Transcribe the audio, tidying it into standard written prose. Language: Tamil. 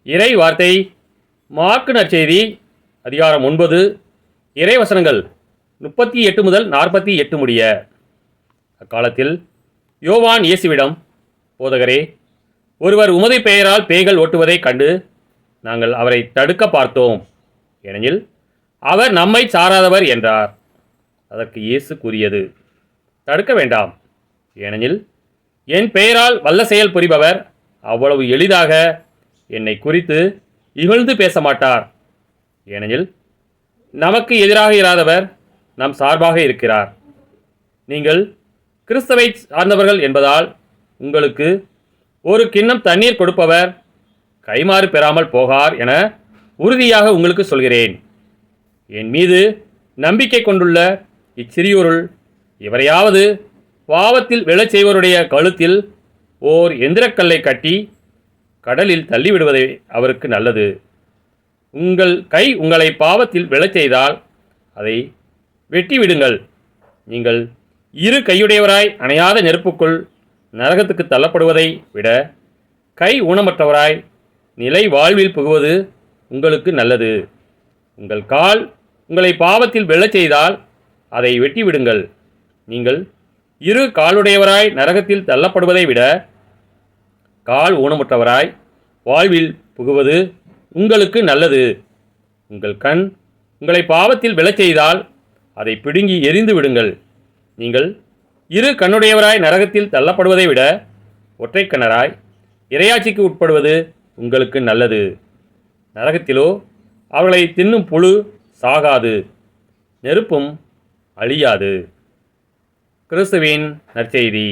இறை வார்த்தை மார்க்கு நற்செய்தி அதிகாரம் 9 இறைவசனங்கள் 38 முதல் 48 முடிய. அக்காலத்தில் யோவான் இயேசுவிடம், போதகரே, ஒருவர் உமது பெயரால் பேய்கள் ஓட்டுவதைக் கண்டு நாங்கள் அவரை தடுக்க பார்த்தோம். ஏனெனில் அவர் நம்மை சாராதவர் என்றார். அதற்கு இயேசு கூறியது, தடுக்க வேண்டாம். ஏனெனில் என் பெயரால் வல்ல செயல் புரிபவர் அவ்வளவு எளிதாக என்னை குறித்து இகழ்ந்து பேச மாட்டார். ஏனெனில் நமக்கு எதிராக இராதவர் நம் சார்பாக இருக்கிறார். நீங்கள் கிறிஸ்துவை சார்ந்தவர்கள் என்பதால் உங்களுக்கு ஒரு கிண்ணம் தண்ணீர் கொடுப்பவர் கைமாறு பெறாமல் போகார் என உறுதியாக உங்களுக்கு சொல்கிறேன். என் மீது நம்பிக்கை கொண்டுள்ள இச்சிறியோருள் எவரையாவது பாவத்தில் விழச் செய்வருடைய கழுத்தில் ஓர் எந்திரக்கல்லை கட்டி கடலில் தள்ளிவிடுவதே அவருக்கு நல்லது. உங்கள் கை உங்களை பாவத்தில் விழச் செய்தால் அதை வெட்டி விடுங்கள். நீங்கள் இரு கையுடையவராய் அணையாத நெருப்புக்குள் நரகத்துக்கு தள்ளப்படுவதை விட கை ஊனமற்றவராய் நிலை வாழ்வில் புகுவது உங்களுக்கு நல்லது. உங்கள் கால் உங்களை பாவத்தில் விழச் செய்தால் அதை வெட்டி விடுங்கள். நீங்கள் இரு காலுடையவராய் நரகத்தில் தள்ளப்படுவதை விட கால் ஊனமுற்றவராய் வாழ்வில் புகுவது உங்களுக்கு நல்லது. உங்கள் கண் உங்களை பாவத்தில் விழச் செய்தால் அதை பிடுங்கி எரிந்து விடுங்கள். நீங்கள் இரு கண்ணுடையவராய் நரகத்தில் தள்ளப்படுவதை விட ஒற்றை கண்ணராய் இறையாட்சிக்கு உட்படுவது உங்களுக்கு நல்லது. நரகத்திலோ அவர்களை தின்னும் புழு சாகாது, நெருப்பும் அழியாது. கிறிஸ்துவின் நற்செய்தி.